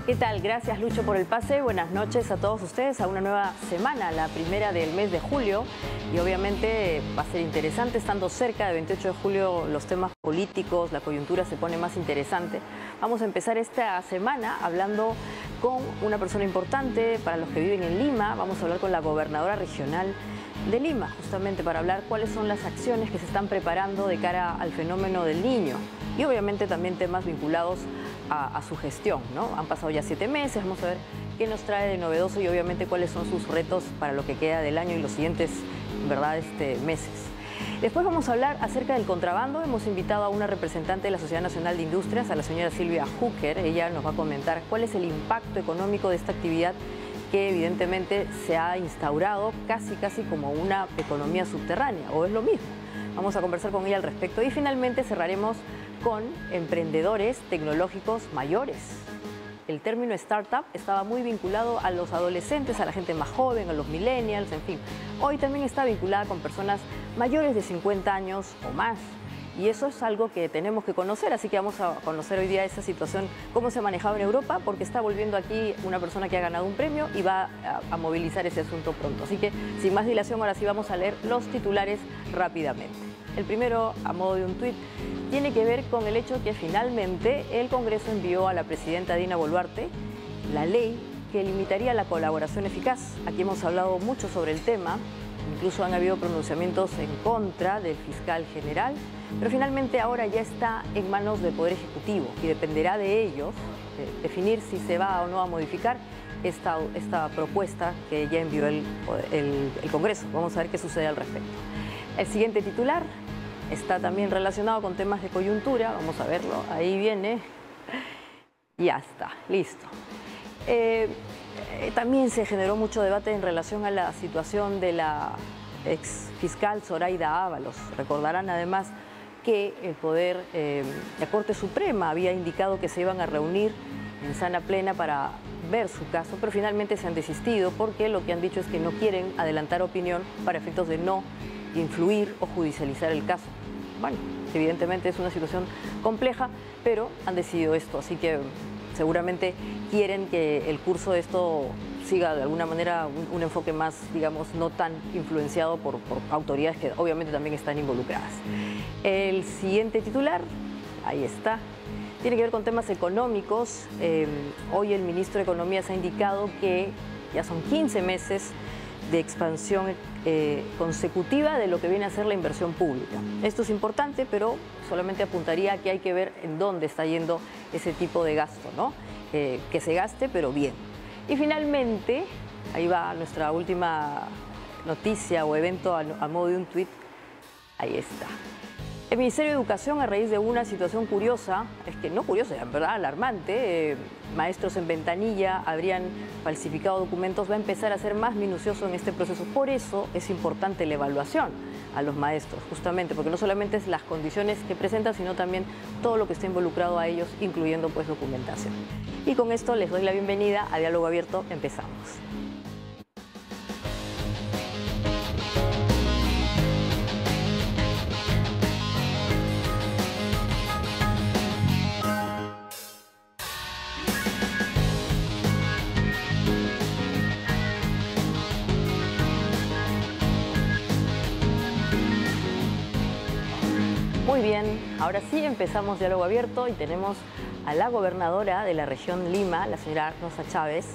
¿Qué tal? Gracias, Lucho, por el pase. Buenas noches a todos ustedes a una nueva semana, la primera del mes de julio. Y obviamente va a ser interesante, estando cerca del 28 de julio, los temas políticos, la coyuntura se pone más interesante. Vamos a empezar esta semana hablando con una persona importante para los que viven en Lima. Vamos a hablar con la gobernadora regional de Lima, justamente para hablar cuáles son las acciones que se están preparando de cara al fenómeno del Niño. Y obviamente también temas vinculados a su gestión, ¿no? Han pasado ya 7 meses, vamos a ver qué nos trae de novedoso y obviamente cuáles son sus retos para lo que queda del año y los siguientes, ¿verdad?, meses. Después vamos a hablar acerca del contrabando. Hemos invitado a una representante de la Sociedad Nacional de Industrias, a la señora Silvia Hooker. Ella nos va a comentar cuál es el impacto económico de esta actividad que evidentemente se ha instaurado casi como una economía subterránea, o es lo mismo. Vamos a conversar con ella al respecto y finalmente cerraremos con emprendedores tecnológicos mayores. El término startup estaba muy vinculado a los adolescentes, a la gente más joven, a los millennials, en fin. Hoy también está vinculada con personas mayores de 50 años o más. Y eso es algo que tenemos que conocer, así que vamos a conocer hoy día esa situación, cómo se ha manejado en Europa, porque está volviendo aquí una persona que ha ganado un premio y va a movilizar ese asunto pronto. Así que, sin más dilación, ahora sí vamos a leer los titulares rápidamente. El primero, a modo de un tuit, tiene que ver con el hecho que finalmente el Congreso envió a la presidenta Dina Boluarte la ley que limitaría la colaboración eficaz. Aquí hemos hablado mucho sobre el tema, incluso han habido pronunciamientos en contra del fiscal general, pero finalmente ahora ya está en manos del Poder Ejecutivo y dependerá de ellos definir si se va o no a modificar esta propuesta que ya envió el Congreso. Vamos a ver qué sucede al respecto. El siguiente titular está también relacionado con temas de coyuntura. Vamos a verlo, ahí viene. Ya está, listo. También se generó mucho debate en relación a la situación de la ex fiscal Zoraida Ábalos. Recordarán además que la Corte Suprema había indicado que se iban a reunir en sala plena para ver su caso, pero finalmente se han desistido porque lo que han dicho es que no quieren adelantar opinión para efectos de no influir o judicializar el caso. Bueno, evidentemente es una situación compleja, pero han decidido esto, así que seguramente quieren que el curso de esto siga de alguna manera un enfoque más, digamos, no tan influenciado por autoridades que obviamente también están involucradas. El siguiente titular, ahí está, tiene que ver con temas económicos. Hoy el ministro de Economía se ha indicado que ya son 15 meses de expansión consecutiva de lo que viene a ser la inversión pública. Esto es importante, pero solamente apuntaría a que hay que ver en dónde está yendo ese tipo de gasto, ¿no? Que se gaste, pero bien. Y finalmente, ahí va nuestra última noticia o evento a modo de un tuit. Ahí está. El Ministerio de Educación, a raíz de una situación curiosa, es que no curiosa, en verdad alarmante, maestros en ventanilla habrían falsificado documentos, va a empezar a ser más minucioso en este proceso. Por eso es importante la evaluación a los maestros, justamente, porque no solamente es las condiciones que presentan, sino también todo lo que está involucrado a ellos, incluyendo pues documentación. Y con esto les doy la bienvenida a Diálogo Abierto. Empezamos. Muy bien, ahora sí empezamos Diálogo Abierto y tenemos a la gobernadora de la región Lima, la señora Rosa Chávez,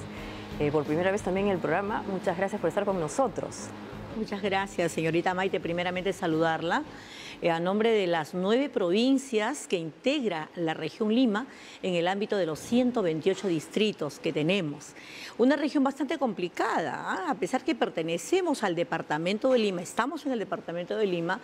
por primera vez también en el programa. Muchas gracias por estar con nosotros. Muchas gracias, señorita Maite. Primeramente saludarla a nombre de las 9 provincias que integra la región Lima en el ámbito de los 128 distritos que tenemos. Una región bastante complicada, a pesar que pertenecemos al departamento de Lima, estamos en el departamento de Lima,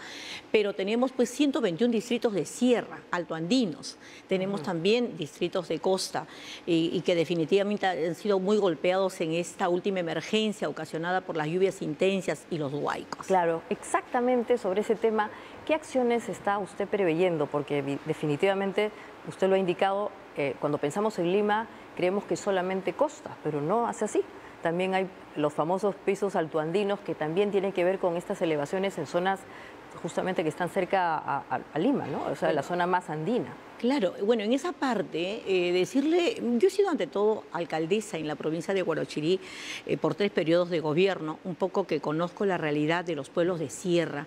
pero tenemos pues 121 distritos de sierra, altoandinos. Tenemos también distritos de costa y que definitivamente han sido muy golpeados en esta última emergencia ocasionada por las lluvias intensas y los huaicos. Claro, exactamente sobre ese tema. ¿Qué acciones está usted preveyendo? Porque definitivamente usted lo ha indicado, cuando pensamos en Lima creemos que solamente costa, pero no hace así. También hay los famosos pisos altoandinos que también tienen que ver con estas elevaciones en zonas justamente que están cerca a Lima, ¿no? O sea, la zona más andina. Claro, bueno, en esa parte, decirle, yo he sido ante todo alcaldesa en la provincia de Huarochirí por 3 periodos de gobierno, un poco que conozco la realidad de los pueblos de sierra.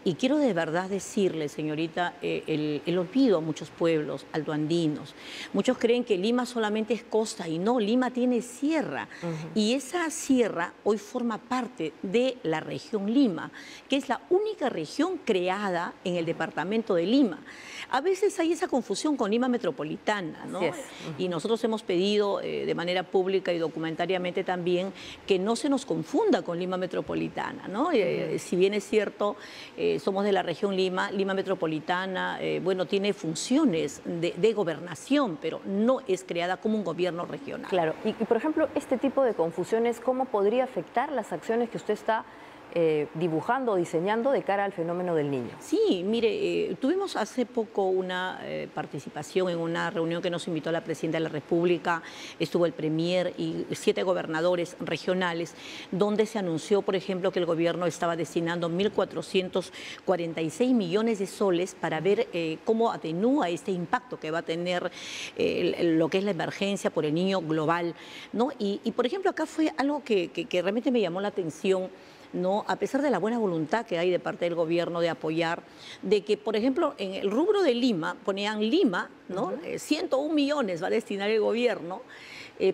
Y quiero de verdad decirle, señorita, el olvido a muchos pueblos altoandinos. Muchos creen que Lima solamente es costa y no, Lima tiene sierra. Y esa sierra hoy forma parte de la región Lima, que es la única región creada en el departamento de Lima. A veces hay esa confusión con Lima metropolitana, ¿no? Y nosotros hemos pedido de manera pública y documentariamente también que no se nos confunda con Lima metropolitana, ¿no? Si bien es cierto, somos de la región Lima, Lima metropolitana, bueno, tiene funciones de gobernación, pero no es creada como un gobierno regional. Claro, y por ejemplo, este tipo de confusiones, ¿cómo podría afectar las acciones que usted está dibujando o diseñando de cara al fenómeno del Niño? Sí, mire, tuvimos hace poco una participación en una reunión que nos invitó la Presidenta de la República, estuvo el Premier y 7 gobernadores regionales, donde se anunció, por ejemplo, que el gobierno estaba destinando 1.446 millones de soles para ver cómo atenúa este impacto que va a tener lo que es la emergencia por el niño global, ¿no? Y por ejemplo, acá fue algo que realmente me llamó la atención, ¿no? A pesar de la buena voluntad que hay de parte del gobierno de apoyar, de que, por ejemplo, en el rubro de Lima, ponían Lima, ¿no? 101 millones va a destinar el gobierno,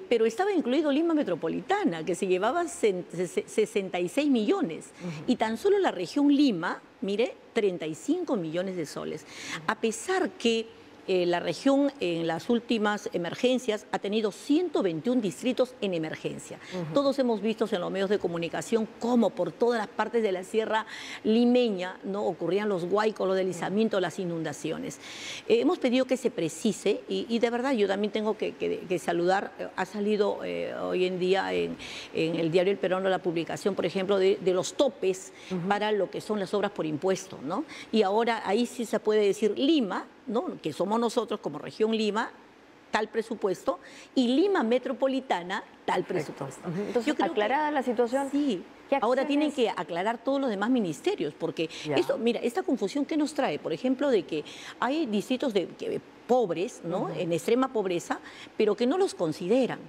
pero estaba incluido Lima metropolitana, que se llevaba 66 millones, y tan solo la región Lima, mire, 35 millones de soles. A pesar que la región en las últimas emergencias ha tenido 121 distritos en emergencia. Todos hemos visto en los medios de comunicación cómo por todas las partes de la sierra limeña, ¿no?, ocurrían los huaicos, los deslizamientos, las inundaciones. Hemos pedido que se precise y de verdad yo también tengo que saludar, ha salido hoy en día en el diario El Peruano la publicación, por ejemplo, de los topes para lo que son las obras por impuesto, ¿no? Y ahora ahí sí se puede decir Lima, ¿no?, que somos nosotros como región Lima, tal presupuesto, y Lima metropolitana, tal presupuesto. Entonces, yo creo aclarada la situación. Sí, ahora tienen que aclarar todos los demás ministerios, porque esto, mira, esta confusión que nos trae, por ejemplo, de que hay distritos pobres, ¿no?, en extrema pobreza, pero que no los consideran.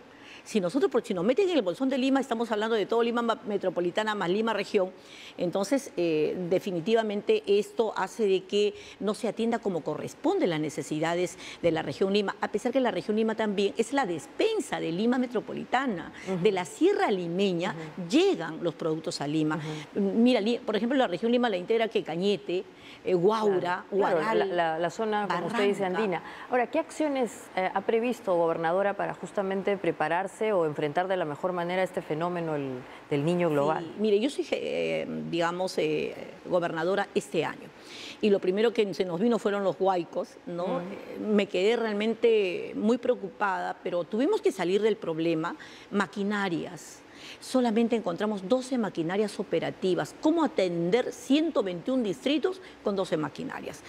Si nosotros, si nos meten en el bolsón de Lima, estamos hablando de todo Lima metropolitana más Lima región, entonces definitivamente esto hace de que no se atienda como corresponde las necesidades de la región Lima, a pesar que la región Lima también es la despensa de Lima metropolitana, de la sierra limeña llegan los productos aIma. Mira, por ejemplo, la región Lima la integra que Cañete, Huaura, Huaral, la zona, como usted dice, andina. Ahora, ¿qué acciones ha previsto, gobernadora, para justamente prepararse o enfrentar de la mejor manera este fenómeno del niño global? Sí, mire, yo soy, digamos, gobernadora este año. Y lo primero que se nos vino fueron los huaicos, ¿no? Me quedé realmente muy preocupada, pero tuvimos que salir del problema, maquinarias. Solamente encontramos 12 maquinarias operativas. ¿Cómo atender 121 distritos con 12 maquinarias?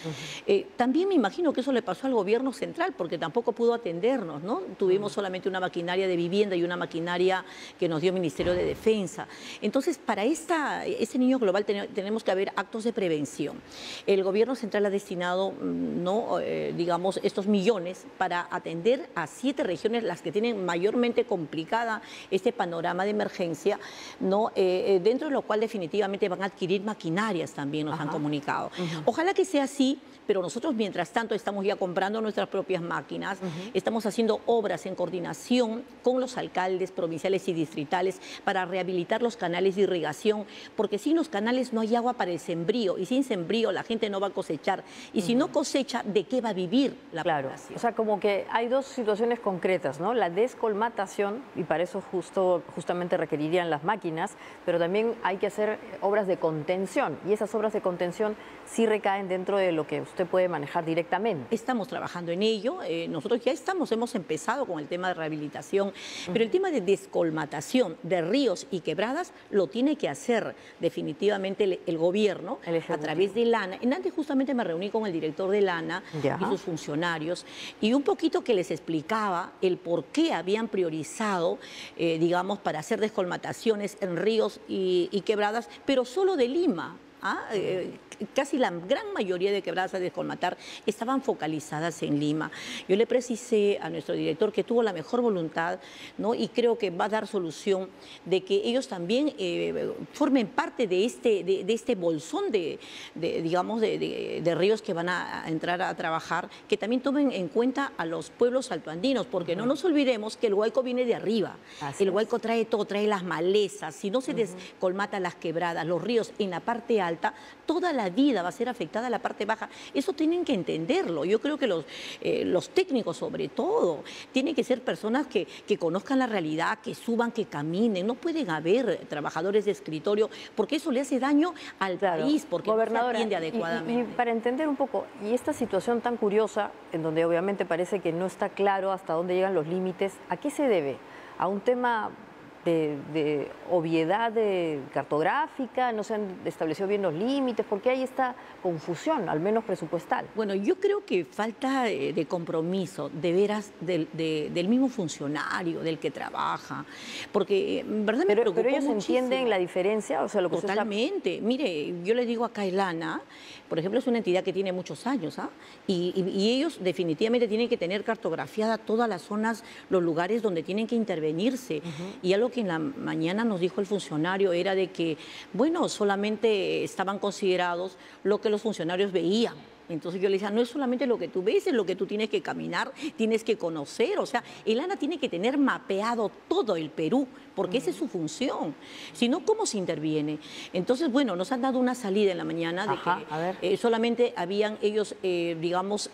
También me imagino que eso le pasó al gobierno central, porque tampoco pudo atendernos, ¿no? Tuvimos solamente una maquinaria de vivienda y una maquinaria que nos dio el Ministerio de Defensa. Entonces, para este niño global tenemos que haber actos de prevención. El gobierno central ha destinado, ¿no?, digamos, estos millones para atender a 7 regiones, las que tienen mayormente complicada este panorama de emergencia, ¿no? Dentro de lo cual definitivamente van a adquirir maquinarias también, nos han comunicado. Ojalá que sea así, pero nosotros mientras tanto estamos ya comprando nuestras propias máquinas, estamos haciendo obras en coordinación con los alcaldes provinciales y distritales para rehabilitar los canales de irrigación, porque sin los canales no hay agua para el sembrío, y sin sembrío la gente no va a cosechar, y si no cosecha, ¿de qué va a vivir la población? O sea, como que hay dos situaciones concretas, ¿no? La descolmatación, y para eso justamente requerirían las máquinas, pero también hay que hacer obras de contención, y esas obras de contención sí recaen dentro de lo que usted puede manejar directamente. Estamos trabajando en ello, nosotros ya hemos empezado con el tema de rehabilitación, pero el tema de descolmatación de ríos y quebradas lo tiene que hacer definitivamente el gobierno a través de Lana. En antes justamente me reuní con el director de Lana y sus funcionarios, y un poquito que les explicaba el por qué habían priorizado, digamos, para hacer descolmataciones en ríos y quebradas, pero solo de Lima. casi la gran mayoría de quebradas a descolmatar estaban focalizadas en Lima. Yo le precisé a nuestro director que tuvo la mejor voluntad, ¿no? Y creo que va a dar solución de que ellos también formen parte de este bolsón digamos, de ríos que van a entrar a trabajar, que también tomen en cuenta a los pueblos altoandinos, porque no nos olvidemos que el Huayco viene de arriba. El Huayco trae todo, trae las malezas. Si no se descolmata las quebradas, los ríos en la parte alta, toda la vida va a ser afectada a la parte baja. Eso tienen que entenderlo. Yo creo que los técnicos, sobre todo, tienen que ser personas que conozcan la realidad, que suban, que caminen. No pueden haber trabajadores de escritorio, porque eso le hace daño al país, porque no se atiende adecuadamente. Y para entender un poco, y esta situación tan curiosa, en donde obviamente parece que no está claro hasta dónde llegan los límites, ¿a qué se debe? ¿A un tema de obviedad cartográfica? ¿No se han establecido bien los límites? ¿Por qué hay esta confusión, al menos presupuestal? Bueno, yo creo que falta de compromiso, de veras, del mismo funcionario, del que trabaja, porque en verdad me preocupó pero ellos muchísimo. ¿entienden la diferencia? O sea, lo que totalmente. Mire, yo le digo acá Elana, por ejemplo, es una entidad que tiene muchos años, y ellos definitivamente tienen que tener cartografiada todas las zonas, los lugares donde tienen que intervenirse. Y algo que en la mañana nos dijo el funcionario era de que, bueno, solamente estaban considerados lo que los funcionarios veían. Entonces yo le decía, no es solamente lo que tú ves, es lo que tú tienes que caminar, tienes que conocer. O sea, Elana tiene que tener mapeado todo el Perú, porque esa es su función. Si no, ¿cómo se interviene? Entonces, bueno, nos han dado una salida en la mañana de que solamente habían ellos, digamos,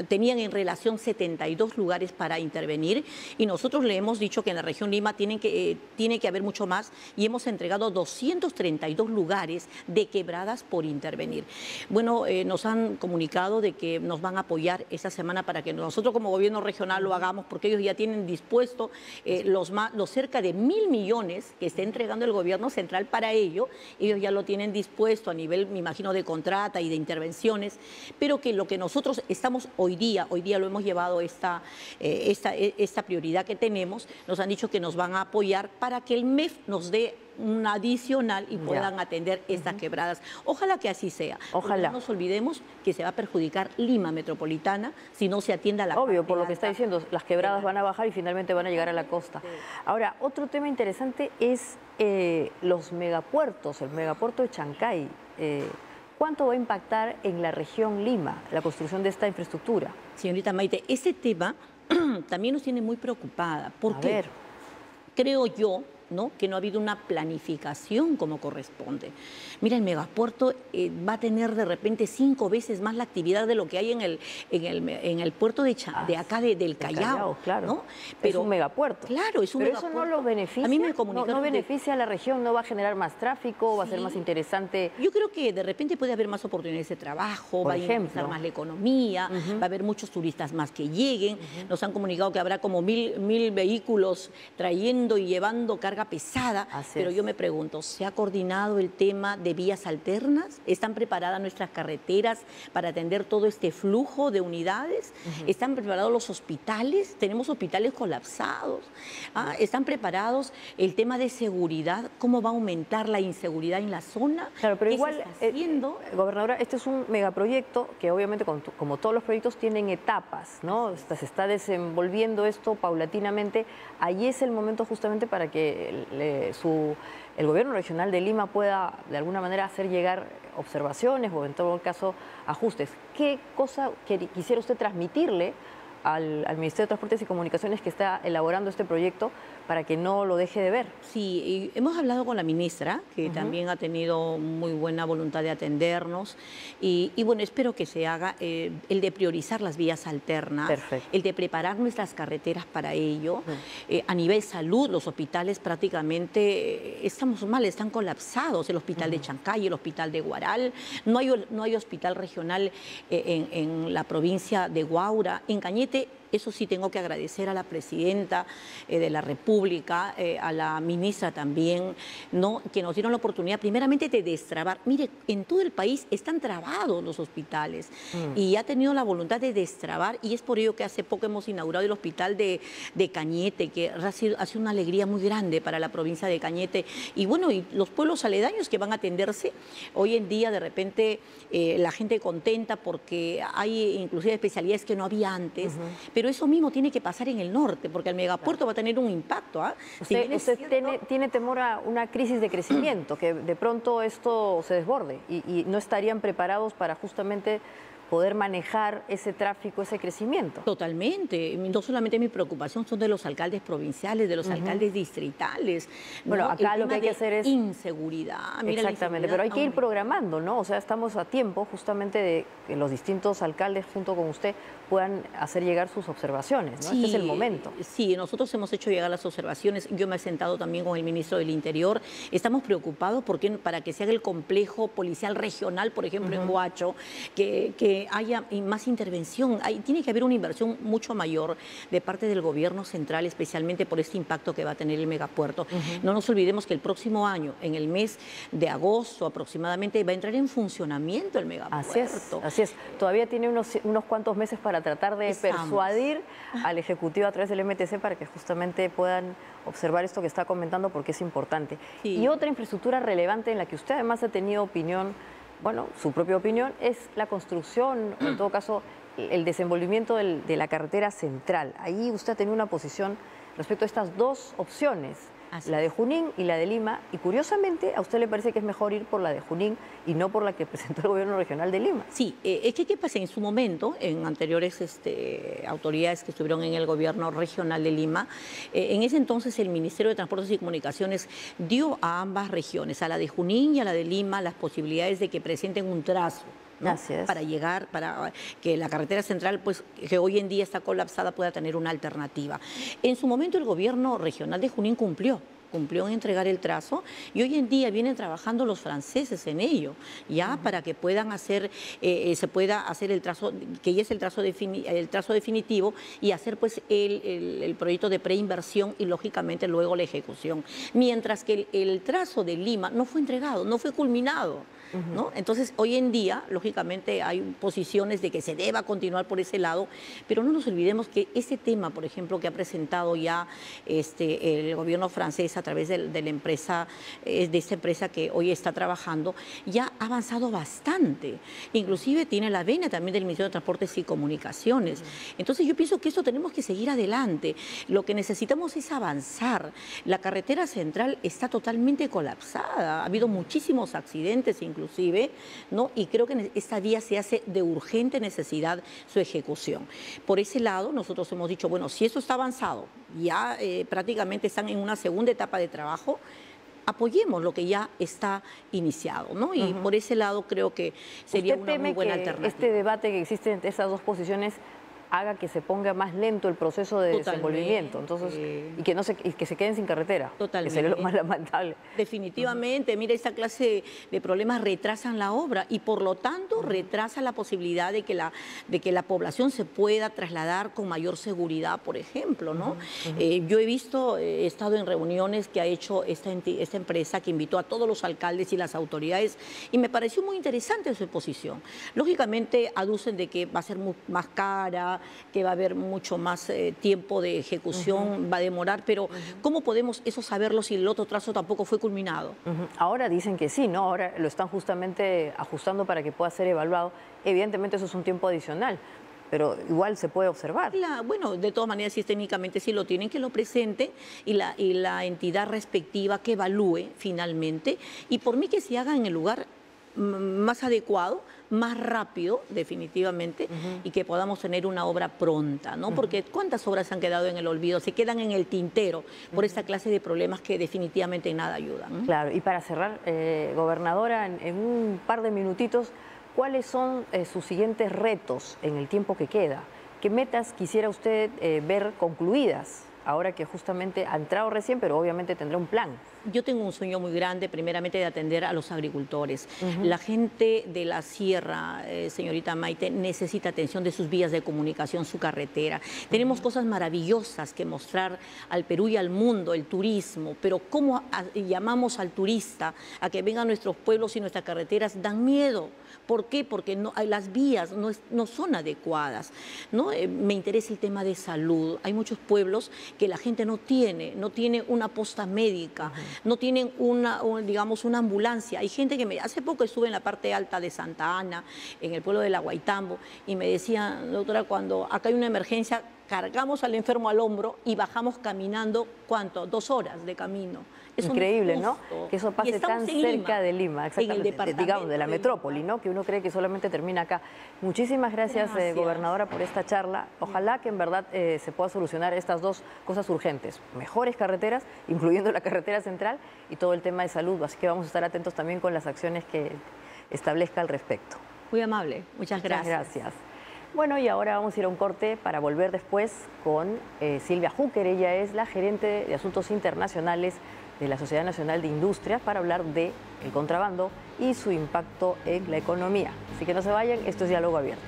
tenían en relación 72 lugares para intervenir, y nosotros le hemos dicho que en la región Lima tiene que haber mucho más, y hemos entregado 232 lugares de quebradas por intervenir. Bueno, nos han comunicado de que nos van a apoyar esta semana para que nosotros como gobierno regional lo hagamos, porque ellos ya tienen dispuesto los cerca de 1.000 millones que está entregando el gobierno central para ello. Ellos ya lo tienen dispuesto a nivel, me imagino, de contrata y de intervenciones, pero que lo que nosotros estamos hoy día lo hemos llevado esta prioridad que tenemos, nos han dicho que nos van a apoyar para que el MEF nos dé un adicional y puedan atender estas quebradas. Ojalá que así sea. Ojalá. No nos olvidemos que se va a perjudicar Lima metropolitana si no se atienda a la Obvio, por lo que está diciendo, las quebradas van a bajar y finalmente van a llegar a la costa. Ahora, otro tema interesante es los megapuertos, el megapuerto de Chancay. ¿Cuánto va a impactar en la región Lima la construcción de esta infraestructura? Señorita Maite, ese tema también nos tiene muy preocupada, porque creo yo, ¿no?, que no ha habido una planificación como corresponde. Mira, el megapuerto va a tener de repente 5 veces más la actividad de lo que hay en el puerto del Callao. Claro. ¿no? Pero es un megapuerto. Claro, es un megapuerto. Pero eso no lo beneficia. A mí me comunicaron no beneficia a la región, no va a generar más tráfico, va a ser más interesante. Yo creo que de repente puede haber más oportunidades de trabajo, va a impulsar más la economía, va a haber muchos turistas más que lleguen. Nos han comunicado que habrá como 1.000 vehículos trayendo y llevando carga pesada, pero yo me pregunto, ¿se ha coordinado el tema de vías alternas? ¿Están preparadas nuestras carreteras para atender todo este flujo de unidades? ¿Están preparados los hospitales? Tenemos hospitales colapsados. ¿Están preparados el tema de seguridad? ¿Cómo va a aumentar la inseguridad en la zona? Claro, pero igual, gobernadora, este es un megaproyecto que obviamente, como todos los proyectos, tienen etapas, ¿no? Se está desenvolviendo esto paulatinamente. Ahí es el momento justamente para que el gobierno regional de Lima pueda de alguna manera hacer llegar observaciones o en todo caso ajustes. ¿Qué cosa quisiera usted transmitirle al Ministerio de Transportes y Comunicaciones que está elaborando este proyecto para que no lo deje de ver? Sí, hemos hablado con la ministra, que también ha tenido muy buena voluntad de atendernos, y bueno, espero que se haga el de priorizar las vías alternas, el de preparar nuestras carreteras para ello. A nivel salud, los hospitales prácticamente estamos mal, están colapsados, el hospital de Chancay, el hospital de Huaral, no hay hospital regional en la provincia de Huaura. En Cañete Eso sí tengo que agradecer a la presidenta de la República, a la ministra también, ¿no?, que nos dieron la oportunidad primeramente de destrabar. Mire, en todo el país están trabados los hospitales y ha tenido la voluntad de destrabar, y es por ello que hace poco hemos inaugurado el hospital de Cañete, que ha sido una alegría muy grande para la provincia de Cañete. Y bueno, y los pueblos aledaños que van a atenderse, hoy en día de repente la gente contenta porque hay inclusive especialidades que no había antes, pero eso mismo tiene que pasar en el norte, porque el megapuerto va a tener un impacto. Usted tiene temor a una crisis de crecimiento, que de pronto esto se desborde y no estarían preparados para justamente poder manejar ese tráfico, ese crecimiento. Totalmente. No solamente mi preocupación son de los alcaldes provinciales, de los alcaldes distritales. Bueno, ¿no? acá lo que hay que hacer es... inseguridad. Mira, exactamente, pero hay que ir programando, ¿no? O sea, estamos a tiempo justamente de que los distintos alcaldes junto con usted puedan hacer llegar sus observaciones, ¿no? Sí, este es el momento. Sí, nosotros hemos hecho llegar las observaciones. Yo me he sentado también con el ministro del Interior. Estamos preocupados porque para que se haga el complejo policial regional, por ejemplo, en Huacho, que haya más intervención. Tiene que haber una inversión mucho mayor de parte del gobierno central, especialmente por este impacto que va a tener el megapuerto. No nos olvidemos que el próximo año, en el mes de agosto aproximadamente, va a entrar en funcionamiento el megapuerto. Así es. Todavía tiene unos cuantos meses para tratar de persuadir al Ejecutivo a través del MTC para que justamente puedan observar esto que está comentando, porque es importante. Sí. Y otra infraestructura relevante en la que usted además ha tenido opinión, bueno, su propia opinión, es la construcción, o en todo caso, el desenvolvimiento de la carretera central. Ahí usted ha tenido una posición respecto a estas dos opciones, la de Junín y la de Lima, y curiosamente a usted le parece que es mejor ir por la de Junín y no por la que presentó el gobierno regional de Lima. Sí, es que ¿qué pasa? En su momento, en anteriores autoridades que estuvieron en el gobierno regional de Lima, en ese entonces el Ministerio de Transportes y Comunicaciones dio a ambas regiones, a la de Junín y a la de Lima, las posibilidades de que presenten un trazo, ¿no? Para llegar, para que la carretera central, pues que hoy en día está colapsada, pueda tener una alternativa. En su momento el gobierno regional de Junín cumplió en entregar el trazo, y hoy en día vienen trabajando los franceses en ello, ya para que puedan hacer, se pueda hacer el trazo, que ya es el trazo definitivo, y hacer pues el proyecto de preinversión y lógicamente luego la ejecución. Mientras que el trazo de Lima no fue entregado, no fue culminado, ¿no? Entonces, hoy en día, lógicamente, hay posiciones de que se deba continuar por ese lado, pero no nos olvidemos que ese tema, por ejemplo, que ha presentado ya el gobierno francés a través de la empresa, de esta empresa que hoy está trabajando, ya ha avanzado bastante. Inclusive tiene la venia también del Ministerio de Transportes y Comunicaciones. Entonces, yo pienso que esto tenemos que seguir adelante. Lo que necesitamos es avanzar. La carretera central está totalmente colapsada. Ha habido muchísimos accidentes, inclusive, ¿no? Y creo que esta vía se hace de urgente necesidad su ejecución. Por ese lado, nosotros hemos dicho, bueno, si esto está avanzado, ya prácticamente están en una segunda etapa de trabajo, apoyemos lo que ya está iniciado, ¿no? Y por ese lado creo que sería una muy buena alternativa. ¿Este debate que existe entre estas dos posiciones haga que se ponga más lento el proceso de desenvolvimiento, entonces, y que se queden sin carretera? Totalmente. Que sería lo más lamentable. Definitivamente, mira, esta clase de problemas retrasan la obra y por lo tanto retrasa la posibilidad de que la población se pueda trasladar con mayor seguridad, por ejemplo, ¿no? Yo he estado en reuniones que ha hecho esta empresa, que invitó a todos los alcaldes y las autoridades, y me pareció muy interesante su posición. Lógicamente aducen de que va a ser más cara, que va a haber mucho más tiempo de ejecución, va a demorar, pero ¿cómo podemos eso saberlo si el otro trazo tampoco fue culminado? Ahora dicen que sí, ¿no? Ahora lo están justamente ajustando para que pueda ser evaluado. Evidentemente eso es un tiempo adicional, pero igual se puede observar. Bueno, de todas maneras, si técnicamente sí lo tienen, que lo presenten y la entidad respectiva que evalúe finalmente, y por mí que se haga en el lugar más adecuado, más rápido, definitivamente, y que podamos tener una obra pronta, ¿no? Porque ¿cuántas obras han quedado en el olvido? Se quedan en el tintero por esta clase de problemas que definitivamente en nada ayudan. Claro, y para cerrar, gobernadora, en un par de minutitos, ¿cuáles son sus siguientes retos en el tiempo que queda? ¿Qué metas quisiera usted ver concluidas ahora que justamente ha entrado recién, pero obviamente tendrá un plan? Yo tengo un sueño muy grande, primeramente, de atender a los agricultores. La gente de la sierra, señorita Maite, necesita atención de sus vías de comunicación, su carretera. Tenemos cosas maravillosas que mostrar al Perú y al mundo, el turismo, pero ¿cómo llamamos al turista a que venga a nuestros pueblos y nuestras carreteras? Dan miedo. ¿Por qué? Porque las vías no son adecuadas, ¿no? Me interesa el tema de salud. Hay muchos pueblos que la gente no tiene una posta médica, no tienen digamos, una ambulancia. Hay gente que hace poco estuve en la parte alta de Santa Ana, en el pueblo de La Guaitambo, y me decía, doctora, cuando acá hay una emergencia, cargamos al enfermo al hombro y bajamos caminando, ¿cuánto? 2 horas de camino. Eso increíble, no es ¿no? justo. Que eso pase tan cerca de Lima, exactamente, digamos, de la metrópoli, ¿no? Que uno cree que solamente termina acá. Muchísimas gracias, gobernadora, por esta charla. Ojalá que en verdad se pueda solucionar estas dos cosas urgentes. Mejores carreteras, incluyendo la carretera central, y todo el tema de salud. Así que vamos a estar atentos también con las acciones que establezca al respecto. Muy amable. Muchas gracias. Muchas gracias. Bueno, y ahora vamos a ir a un corte para volver después con Silvia Júquer. Ella es la gerente de Asuntos Internacionales de la Sociedad Nacional de Industrias, para hablar del contrabando y su impacto en la economía. Así que no se vayan, esto es Diálogo Abierto.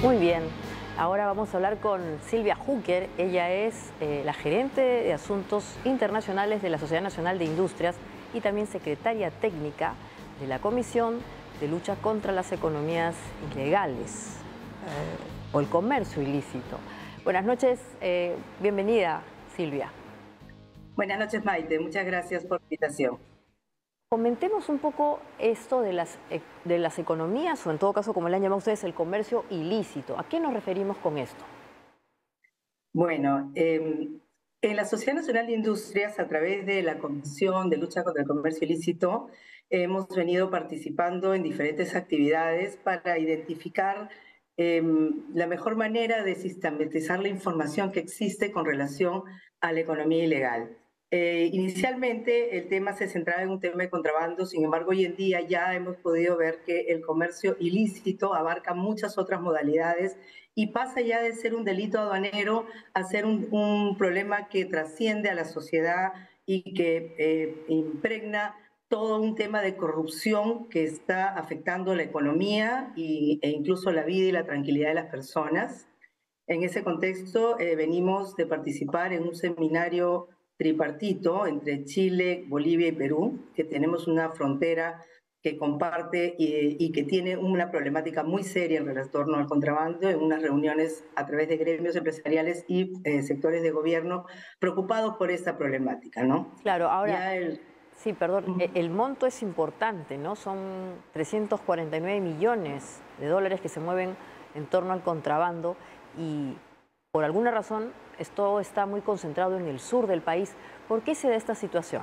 Muy bien, ahora vamos a hablar con Silvia Júquer. Ella es la gerente de Asuntos Internacionales de la Sociedad Nacional de Industrias y también secretaria técnica de la Comisión de Lucha contra las Economías Ilegales o el Comercio Ilícito. Buenas noches, bienvenida, Silvia. Buenas noches, Maite. Muchas gracias por la invitación. Comentemos un poco esto de las economías, o en todo caso, como le han llamado ustedes, el comercio ilícito. ¿A qué nos referimos con esto? Bueno, en la Sociedad Nacional de Industrias, a través de la Comisión de Lucha contra el Comercio Ilícito, hemos venido participando en diferentes actividades para identificar la mejor manera de sistematizar la información que existe con relación a la economía ilegal. Inicialmente el tema se centraba en un tema de contrabando, sin embargo hoy en día ya hemos podido ver que el comercio ilícito abarca muchas otras modalidades y pasa ya de ser un delito aduanero a ser un problema que trasciende a la sociedad y que impregna todo un tema de corrupción que está afectando la economía e incluso la vida y la tranquilidad de las personas. En ese contexto venimos de participar en un seminario tripartito entre Chile, Bolivia y Perú, que tenemos una frontera que comparte y que tiene una problemática muy seria en relación al contrabando, en unas reuniones a través de gremios empresariales y sectores de gobierno preocupados por esta problemática, ¿no? Claro, ahora, sí, perdón, el monto es importante, ¿no? Son 349 millones de dólares que se mueven en torno al contrabando y por alguna razón esto está muy concentrado en el sur del país. ¿Por qué se da esta situación?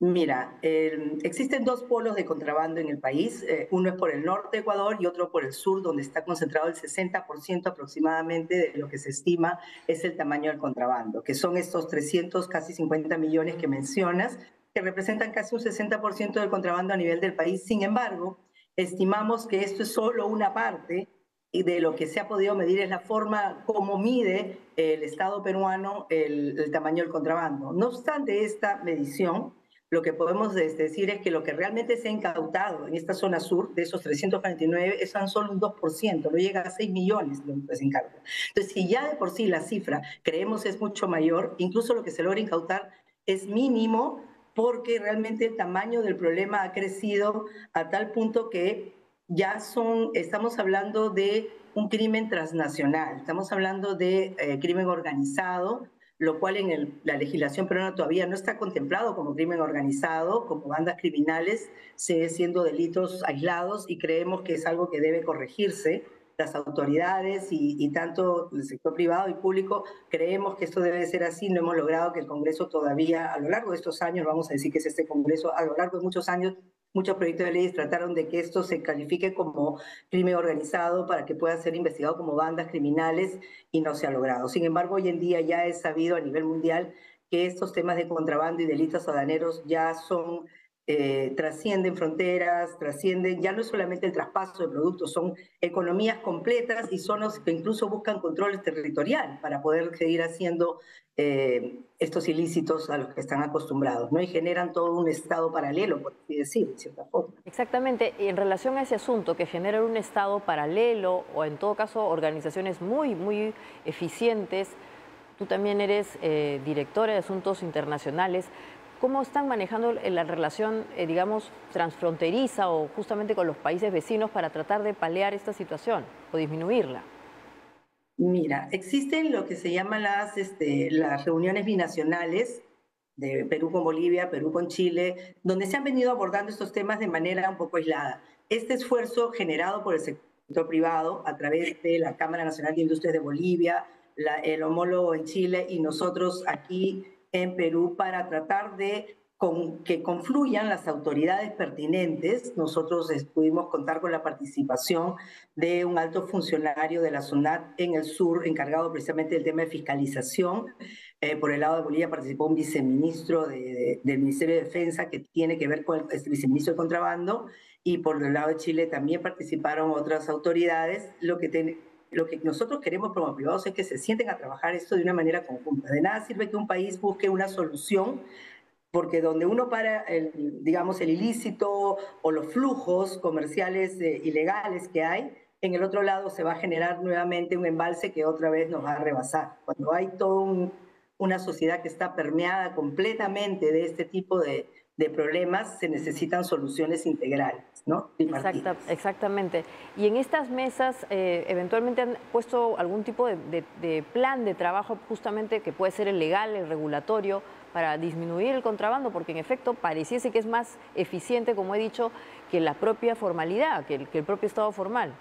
Mira, existen 2 polos de contrabando en el país. Uno es por el norte de Ecuador y otro por el sur, donde está concentrado el 60% aproximadamente de lo que se estima es el tamaño del contrabando, que son estos 300, casi 50 millones que mencionas, que representan casi un 60% del contrabando a nivel del país. Sin embargo, estimamos que esto es solo una parte y de lo que se ha podido medir es la forma como mide el Estado peruano el tamaño del contrabando. No obstante esta medición, lo que podemos decir es que lo que realmente se ha incautado en esta zona sur, de esos 349, es tan solo un 2%, no llega a 6 millones lo que se incauta. Entonces, si ya de por sí la cifra creemos es mucho mayor, incluso lo que se logra incautar es mínimo, porque realmente el tamaño del problema ha crecido a tal punto que ya estamos hablando de un crimen transnacional, estamos hablando de crimen organizado, lo cual en la legislación peruana todavía no está contemplado como crimen organizado, como bandas criminales, sigue siendo delitos aislados y creemos que es algo que debe corregirse. las autoridades y tanto el sector privado y público creemos que esto debe ser así. No hemos logrado que el Congreso todavía, a lo largo de estos años, vamos a decir que es este Congreso, a lo largo de muchos años, muchos proyectos de leyes trataron de que esto se califique como crimen organizado para que pueda ser investigado como bandas criminales y no se ha logrado. Sin embargo, hoy en día ya es sabido a nivel mundial que estos temas de contrabando y delitos aduaneros ya son trascienden fronteras, trascienden, ya no es solamente el traspaso de productos, son economías completas y son los que incluso buscan control territorial para poder seguir haciendo estos ilícitos a los que están acostumbrados, ¿no? Y generan todo un estado paralelo, por así decir, de cierta forma. Exactamente, y en relación a ese asunto que genera un estado paralelo o en todo caso organizaciones muy eficientes, tú también eres directora de Asuntos Internacionales. ¿Cómo están manejando la relación, digamos, transfronteriza o justamente con los países vecinos para tratar de paliar esta situación o disminuirla? Mira, existen lo que se llaman las reuniones binacionales de Perú con Bolivia, Perú con Chile, donde se han venido abordando estos temas de manera un poco aislada. Este esfuerzo generado por el sector privado a través de la Cámara Nacional de Industrias de Bolivia, el homólogo en Chile y nosotros aquí en Perú para tratar de que confluyan las autoridades pertinentes. Nosotros pudimos contar con la participación de un alto funcionario de la SUNAT en el sur, encargado precisamente del tema de fiscalización. Por el lado de Bolivia participó un viceministro del Ministerio de Defensa que tiene que ver con el viceministro de Contrabando, y por el lado de Chile también participaron otras autoridades. Lo que nosotros queremos como privados es que se sienten a trabajar esto de una manera conjunta. De nada sirve que un país busque una solución, porque donde uno para, digamos, el ilícito o los flujos comerciales ilegales que hay, en el otro lado se va a generar nuevamente un embalse que otra vez nos va a rebasar. Cuando hay toda una sociedad que está permeada completamente de este tipo de problemas, se necesitan soluciones integrales, ¿no? Exactamente. Y en estas mesas, eventualmente han puesto algún tipo de plan de trabajo justamente que puede ser el legal, el regulatorio, para disminuir el contrabando, porque en efecto pareciese que es más eficiente, como he dicho, que la propia formalidad, que el propio Estado formal.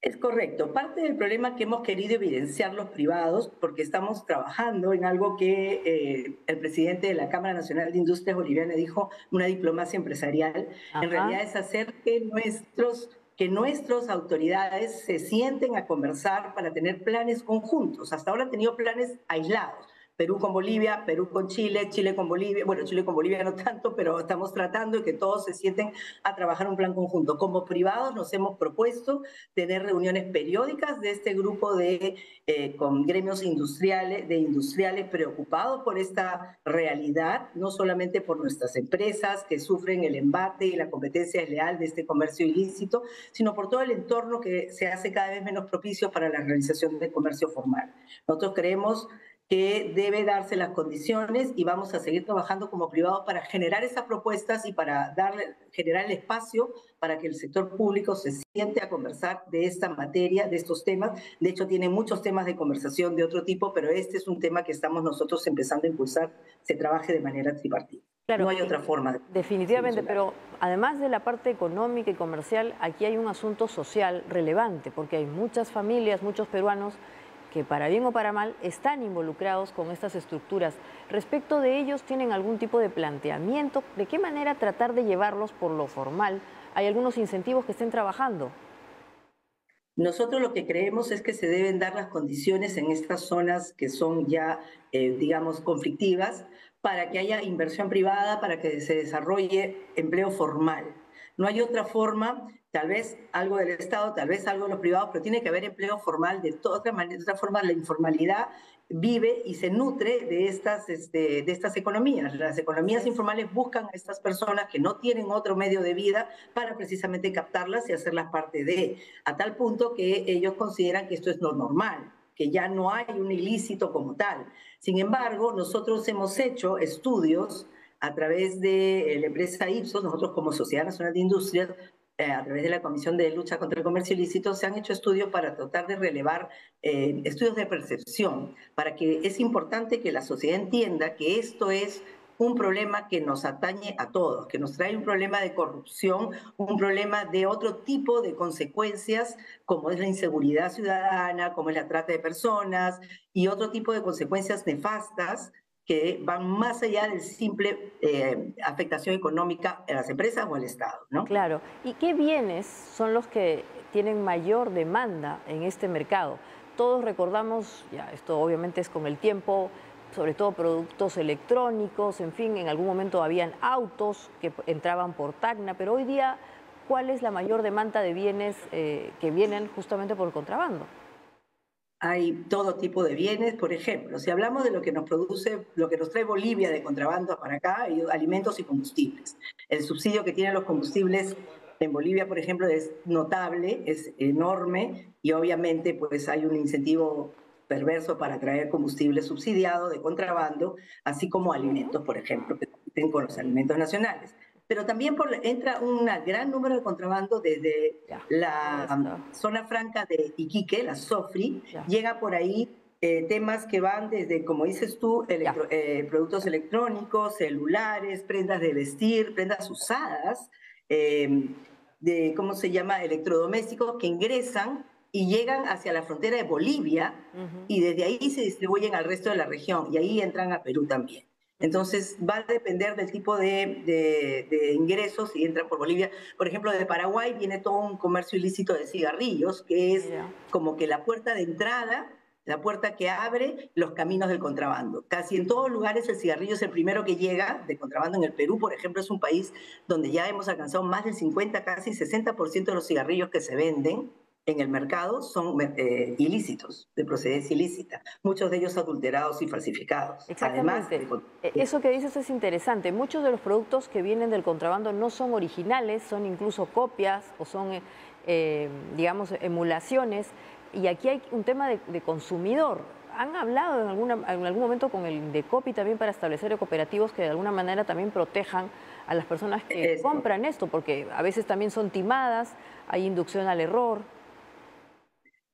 Es correcto. Parte del problema que hemos querido evidenciar los privados, porque estamos trabajando en algo que el presidente de la Cámara Nacional de Industrias Boliviana dijo, una diplomacia empresarial, en realidad es hacer que nuestras autoridades se sienten a conversar para tener planes conjuntos. Hasta ahora han tenido planes aislados. Perú con Bolivia, Perú con Chile, Chile con Bolivia, bueno, Chile con Bolivia no tanto, pero estamos tratando de que todos se sienten a trabajar un plan conjunto. Como privados nos hemos propuesto tener reuniones periódicas de este grupo con gremios industriales preocupados por esta realidad, no solamente por nuestras empresas que sufren el embate y la competencia desleal de este comercio ilícito, sino por todo el entorno que se hace cada vez menos propicio para la realización del comercio formal. Nosotros creemos que debe darse las condiciones y vamos a seguir trabajando como privados para generar esas propuestas y para generar el espacio para que el sector público se siente a conversar de esta materia, de estos temas. De hecho, tiene muchos temas de conversación de otro tipo, pero este es un tema que estamos nosotros empezando a impulsar, se trabaje de manera tripartita. Claro, no hay otra forma. Definitivamente, pero además de la parte económica y comercial, aquí hay un asunto social relevante, porque hay muchas familias, muchos peruanos que para bien o para mal están involucrados con estas estructuras. Respecto de ellos, ¿tienen algún tipo de planteamiento? ¿De qué manera tratar de llevarlos por lo formal? ¿Hay algunos incentivos que estén trabajando? Nosotros lo que creemos es que se deben dar las condiciones en estas zonas que son ya, digamos, conflictivas, para que haya inversión privada, para que se desarrolle empleo formal. No hay otra forma, tal vez algo del Estado, tal vez algo de los privados, pero tiene que haber empleo formal. De otra forma, la informalidad vive y se nutre de estas economías. Las economías informales buscan a estas personas que no tienen otro medio de vida para precisamente captarlas y hacerlas parte a tal punto que ellos consideran que esto es lo normal, que ya no hay un ilícito como tal. Sin embargo, nosotros hemos hecho estudios a través de la empresa Ipsos, nosotros como Sociedad Nacional de Industrias, a través de la Comisión de Lucha contra el Comercio Ilícito, se han hecho estudios para tratar de relevar estudios de percepción, para que es importante que la sociedad entienda que esto es un problema que nos atañe a todos, que nos trae un problema de corrupción, un problema de otro tipo de consecuencias, como es la inseguridad ciudadana, como es la trata de personas y otro tipo de consecuencias nefastas que van más allá del simple afectación económica a las empresas o al Estado, ¿no? Claro. ¿Y qué bienes son los que tienen mayor demanda en este mercado? Todos recordamos, ya esto obviamente es con el tiempo, sobre todo productos electrónicos, en fin, en algún momento habían autos que entraban por Tacna, pero hoy día, ¿cuál es la mayor demanda de bienes que vienen justamente por el contrabando? Hay todo tipo de bienes, por ejemplo, si hablamos de lo que nos produce, lo que nos trae Bolivia de contrabando para acá, hay alimentos y combustibles. El subsidio que tienen los combustibles en Bolivia, por ejemplo, es notable, es enorme y obviamente pues hay un incentivo perverso para traer combustible subsidiado de contrabando, así como alimentos, por ejemplo, que compiten con los alimentos nacionales. Pero también entra un gran número de contrabando desde Ya, la zona franca de Iquique, la SOFRI, ya, llega por ahí temas que van desde, como dices tú, ya. productos electrónicos, celulares, prendas de vestir, prendas usadas, eh, de, ¿cómo se llama?, electrodomésticos que ingresan y llegan hacia la frontera de Bolivia y desde ahí se distribuyen al resto de la región y ahí entran a Perú también. Entonces va a depender del tipo de ingresos si entran por Bolivia. Por ejemplo, de Paraguay viene todo un comercio ilícito de cigarrillos, que es Mira. como que la puerta de entrada, la puerta que abre los caminos del contrabando. Casi en todos lugares el cigarrillo es el primero que llega de contrabando. En el Perú, por ejemplo, es un país donde ya hemos alcanzado más del 50, casi 60% de los cigarrillos que se venden en el mercado son ilícitos, de procedencia ilícita, muchos de ellos adulterados y falsificados. Además Exactamente. de... Eso que dices es interesante. Muchos de los productos que vienen del contrabando no son originales, son incluso copias o son, digamos, emulaciones. Y aquí hay un tema de consumidor. ¿Han hablado en algún momento con el Indecopi también para establecer cooperativos que de alguna manera también protejan a las personas que compran esto? Porque a veces también son timadas, hay inducción al error.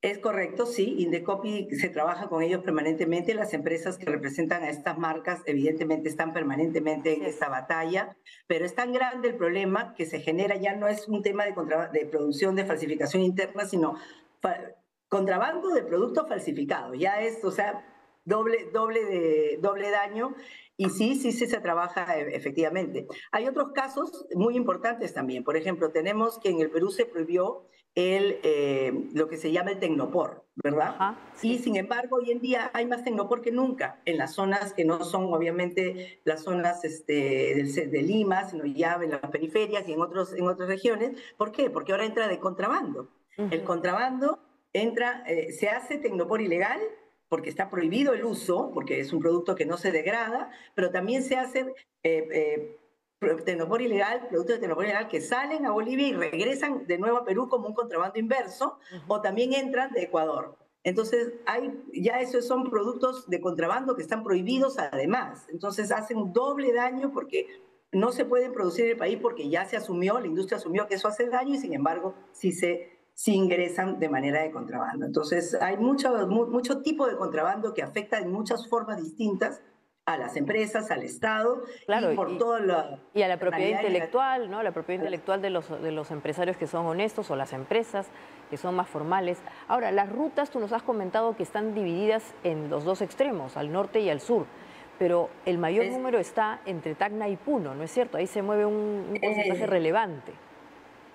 Es correcto, sí, Indecopi se trabaja con ellos permanentemente. Las empresas que representan a estas marcas evidentemente están permanentemente en esta batalla, pero es tan grande el problema que se genera, ya no es un tema de producción de falsificación interna, sino contrabando de productos falsificados. Ya es, o sea, doble daño. Y sí, se trabaja efectivamente. Hay otros casos muy importantes también. Por ejemplo, tenemos que en el Perú se prohibió lo que se llama el tecnopor, ¿verdad? Ajá, Y sí. sin embargo, hoy en día hay más tecnopor que nunca en las zonas que no son obviamente las zonas de Lima, sino ya en las periferias y en otras regiones. ¿Por qué? Porque ahora entra de contrabando. El contrabando entra, se hace tecnopor ilegal porque está prohibido el uso, porque es un producto que no se degrada, pero también se hace tecnopor ilegal, productos de tecnopor ilegal que salen a Bolivia y regresan de nuevo a Perú como un contrabando inverso, o también entran de Ecuador. Entonces, ya esos son productos de contrabando que están prohibidos además. Entonces, hacen un doble daño porque no se pueden producir en el país porque ya se asumió, la industria asumió que eso hace daño y sin embargo sí ingresan de manera de contrabando. Entonces, hay mucho tipo de contrabando que afecta en muchas formas distintas a las empresas, al Estado Claro, y por toda la... y a la propiedad intelectual, ¿no? La propiedad intelectual de los empresarios que son honestos o las empresas que son más formales. Ahora, las rutas, tú nos has comentado que están divididas en los dos extremos, al norte y al sur, pero el mayor número está entre Tacna y Puno, ¿no es cierto? Ahí se mueve un porcentaje relevante.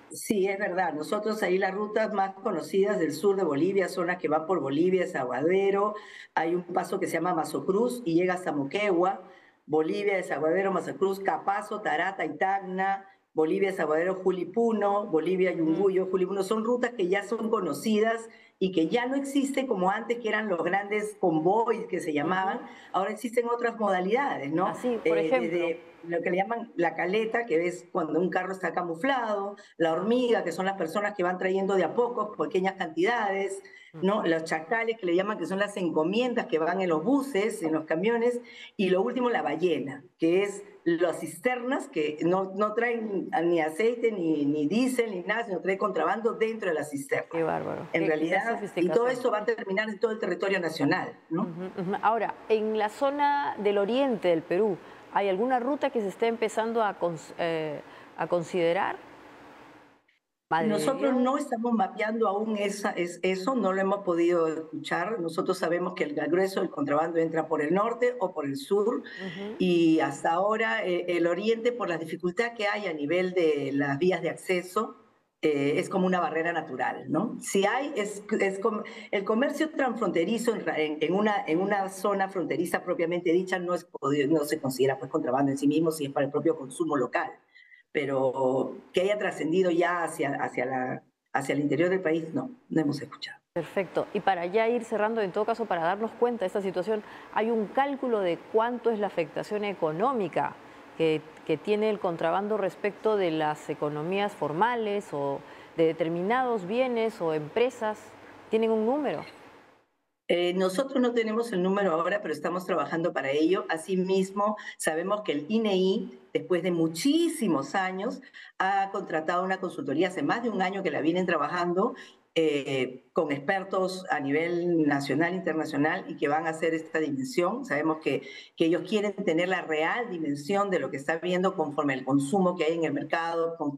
Sí, es verdad. Nosotros ahí las rutas más conocidas del sur de Bolivia son las que van por Bolivia, Desaguadero. Hay un paso que se llama Mazocruz y llega hasta Moquegua. Bolivia, Desaguadero, Mazocruz, Capazo, Tarata y Tacna. Bolivia, Desaguadero, Julipuno. Bolivia, Yunguyo, Julipuno. Son rutas que ya son conocidas y que ya no existen como antes, que eran los grandes convoys que se llamaban. Ahora existen otras modalidades, ¿no? Así, por ejemplo. Desde lo que le llaman la caleta, que es cuando un carro está camuflado, la hormiga, que son las personas que van trayendo de a poco pequeñas cantidades, ¿no? Los chacales, que le llaman, que son las encomiendas que van en los buses, en los camiones, y lo último, la ballena, que es las cisternas que no traen ni aceite, ni diésel, ni nada, sino traen contrabando dentro de la cisterna. Qué bárbaro. En realidad, y todo esto va a terminar en todo el territorio nacional, ¿no? Ahora, en la zona del oriente del Perú, ¿Hay alguna ruta que se esté empezando a considerar? Nosotros no estamos mapeando aún eso, no lo hemos podido escuchar. Nosotros sabemos que el grueso del contrabando entra por el norte o por el sur, y hasta ahora el oriente, por la dificultad que hay a nivel de las vías de acceso, es como una barrera natural, ¿no? Si hay, como el comercio transfronterizo en una zona fronteriza propiamente dicha no se considera pues contrabando en sí mismo si es para el propio consumo local, pero que haya trascendido ya hacia el interior del país, no hemos escuchado. Perfecto. Y para ya ir cerrando, en todo caso, para darnos cuenta de esta situación, ¿hay un cálculo de cuánto es la afectación económica que tiene el contrabando respecto de las economías formales o de determinados bienes o empresas? ¿Tienen un número? Nosotros no tenemos el número ahora, pero estamos trabajando para ello. Asimismo, sabemos que el INEI, después de muchísimos años, ha contratado una consultoría hace más de un año que la vienen trabajando con expertos a nivel nacional e internacional y que van a hacer esta dimensión. Sabemos que ellos quieren tener la real dimensión de lo que está viendo conforme al consumo que hay en el mercado, con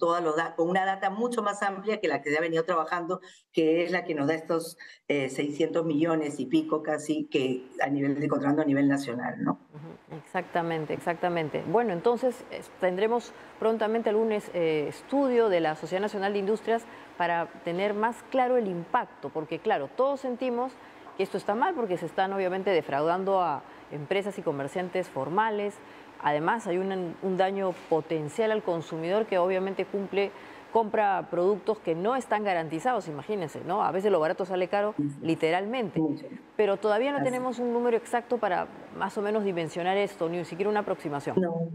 una data mucho más amplia que la que se ha venido trabajando, que es la que nos da estos 600 millones y pico casi que a nivel de contrabando a nivel nacional, ¿no? Exactamente, exactamente. Bueno, entonces tendremos prontamente algún estudio de la Sociedad Nacional de Industrias para tener más claro el impacto, porque claro, todos sentimos que esto está mal porque se están obviamente defraudando a empresas y comerciantes formales. Además hay un daño potencial al consumidor que obviamente compra productos que no están garantizados, imagínense, ¿no? A veces lo barato sale caro, literalmente. Pero todavía no tenemos un número exacto para más o menos dimensionar esto, ni siquiera una aproximación. No.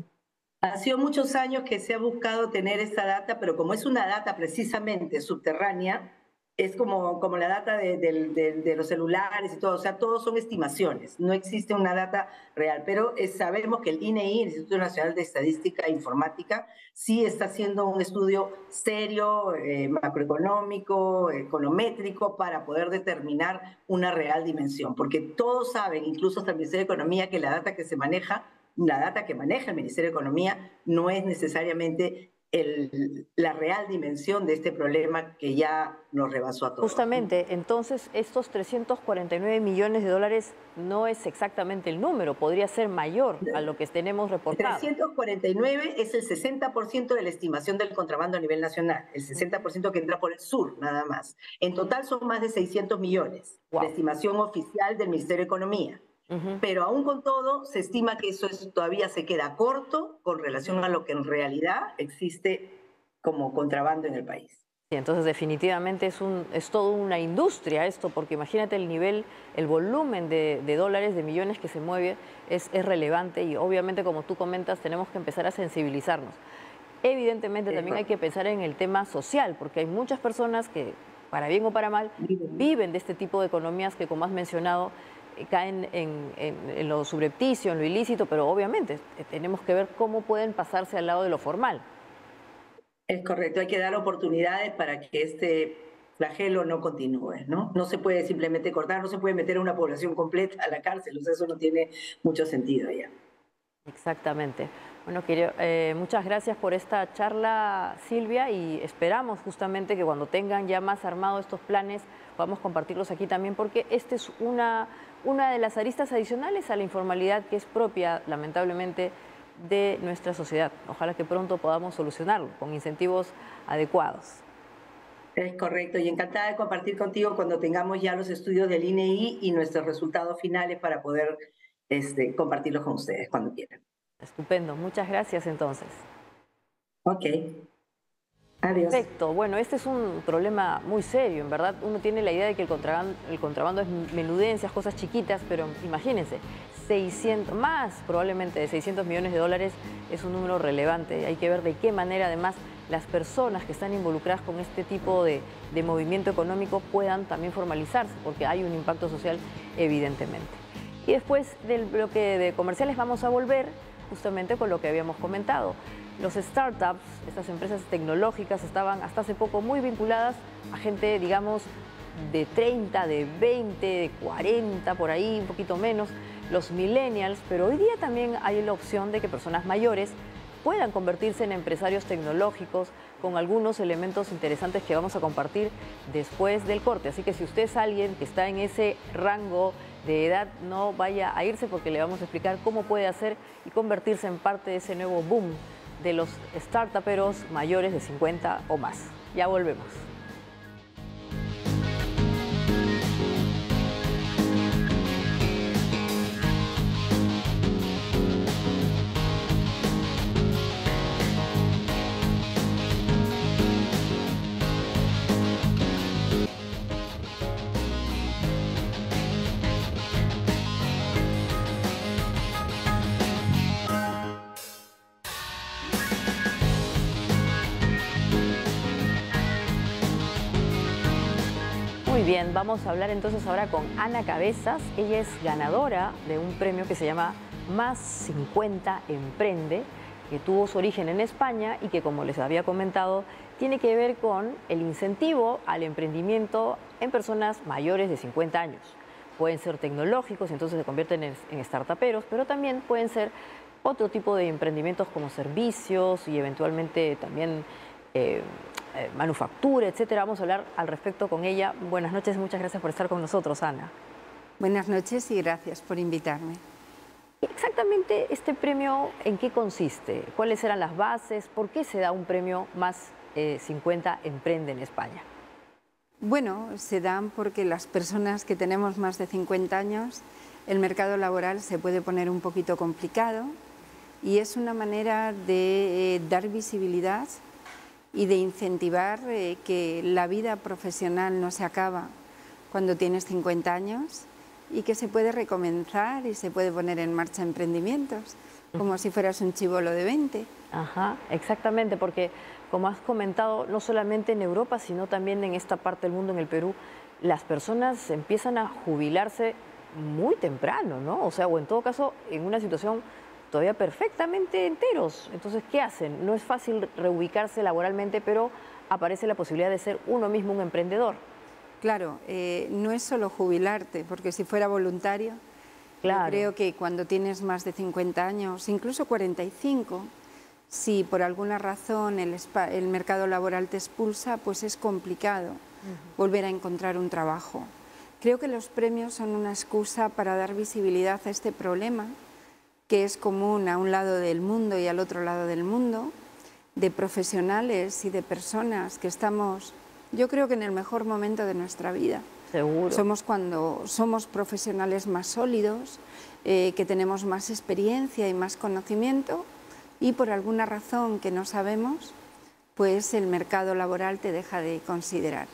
Ha sido muchos años que se ha buscado tener esta data, pero como es una data precisamente subterránea, es como la data de los celulares y todo, o sea, todos son estimaciones, no existe una data real, pero sabemos que el INEI, el Instituto Nacional de Estadística e Informática, sí está haciendo un estudio serio, macroeconómico, econométrico, para poder determinar una real dimensión, porque todos saben, incluso hasta el Ministerio de Economía, que la data que maneja el Ministerio de Economía no es necesariamente la real dimensión de este problema que ya nos rebasó a todos. Justamente, entonces estos 349 millones de dólares no es exactamente el número, podría ser mayor a lo que tenemos reportado. 349 es el 60% de la estimación del contrabando a nivel nacional, el 60% que entra por el sur nada más. En total son más de 600 millones, la estimación oficial del Ministerio de Economía. Pero aún con todo, se estima que eso todavía se queda corto con relación a lo que en realidad existe como contrabando en el país. Sí, entonces definitivamente es toda una industria esto, porque imagínate el nivel, el volumen de dólares, de millones que se mueve, es relevante y obviamente, como tú comentas, tenemos que empezar a sensibilizarnos. Evidentemente también hay que pensar en el tema social, porque hay muchas personas que, para bien o para mal, viven de este tipo de economías que, como has mencionado, caen en lo subrepticio, en lo ilícito, pero obviamente tenemos que ver cómo pueden pasarse al lado de lo formal. Es correcto, hay que dar oportunidades para que este flagelo no continúe, ¿no? No se puede simplemente cortar, no se puede meter a una población completa a la cárcel, o sea, eso no tiene mucho sentido ya. Exactamente. Bueno, muchas gracias por esta charla, Silvia, y esperamos justamente que cuando tengan ya más armados estos planes podamos compartirlos aquí también, porque esta es una de las aristas adicionales a la informalidad que es propia, lamentablemente, de nuestra sociedad. Ojalá que pronto podamos solucionarlo con incentivos adecuados. Es correcto, y encantada de compartir contigo cuando tengamos ya los estudios del INEI y nuestros resultados finales para poder compartirlos con ustedes cuando quieran. Estupendo, muchas gracias entonces. Ok, adiós. Perfecto, bueno, este es un problema muy serio, en verdad. Uno tiene la idea de que el contrabando es menudencias, cosas chiquitas, pero imagínense, probablemente de 600 millones de dólares es un número relevante. Hay que ver de qué manera además las personas que están involucradas con este tipo de movimiento económico puedan también formalizarse, porque hay un impacto social evidentemente. Y después del bloque de comerciales vamos a volver justamente con lo que habíamos comentado. Los startups, estas empresas tecnológicas, estaban hasta hace poco muy vinculadas a gente, digamos, de 30, de 20, de 40, por ahí, un poquito menos, los millennials, pero hoy día también hay la opción de que personas mayores puedan convertirse en empresarios tecnológicos con algunos elementos interesantes que vamos a compartir después del corte. Así que si usted es alguien que está en ese rango de edad, no vaya a irse porque le vamos a explicar cómo puede hacer y convertirse en parte de ese nuevo boom de los startuperos mayores de 50 o más. Ya volvemos. Muy bien, vamos a hablar entonces ahora con Ana Cabezas. Ella es ganadora de un premio que se llama Más 50 Emprende, que tuvo su origen en España y que, como les había comentado, tiene que ver con el incentivo al emprendimiento en personas mayores de 50 años. Pueden ser tecnológicos, entonces se convierten en startuperos, pero también pueden ser otro tipo de emprendimientos como servicios y eventualmente también manufactura, etcétera. Vamos a hablar al respecto con ella. Buenas noches, muchas gracias por estar con nosotros, Ana. Buenas noches y gracias por invitarme. Exactamente, este premio, ¿en qué consiste? ¿Cuáles eran las bases? ¿Por qué se da un premio Más 50 Emprende en España? Bueno, se dan porque las personas que tenemos más de 50 años, el mercado laboral se puede poner un poquito complicado y es una manera de dar visibilidad y de incentivar que la vida profesional no se acaba cuando tienes 50 años y que se puede recomenzar y se puede poner en marcha emprendimientos, como si fueras un chibolo de 20. Ajá, exactamente, porque como has comentado, no solamente en Europa, sino también en esta parte del mundo, en el Perú, las personas empiezan a jubilarse muy temprano, ¿no? O sea, o en todo caso, en una situación todavía perfectamente enteros. Entonces, ¿qué hacen? No es fácil reubicarse laboralmente, pero aparece la posibilidad de ser uno mismo un emprendedor. Claro, no es solo jubilarte, porque si fuera voluntario, claro. Yo creo que cuando tienes más de 50 años, incluso 45, si por alguna razón el mercado laboral te expulsa, pues es complicado volver a encontrar un trabajo. Creo que los premios son una excusa para dar visibilidad a este problema, que es común a un lado del mundo y al otro lado del mundo, de profesionales y de personas que estamos, yo creo que en el mejor momento de nuestra vida. Seguro. Somos cuando somos profesionales más sólidos, que tenemos más experiencia y más conocimiento y por alguna razón que no sabemos, pues el mercado laboral te deja de considerar.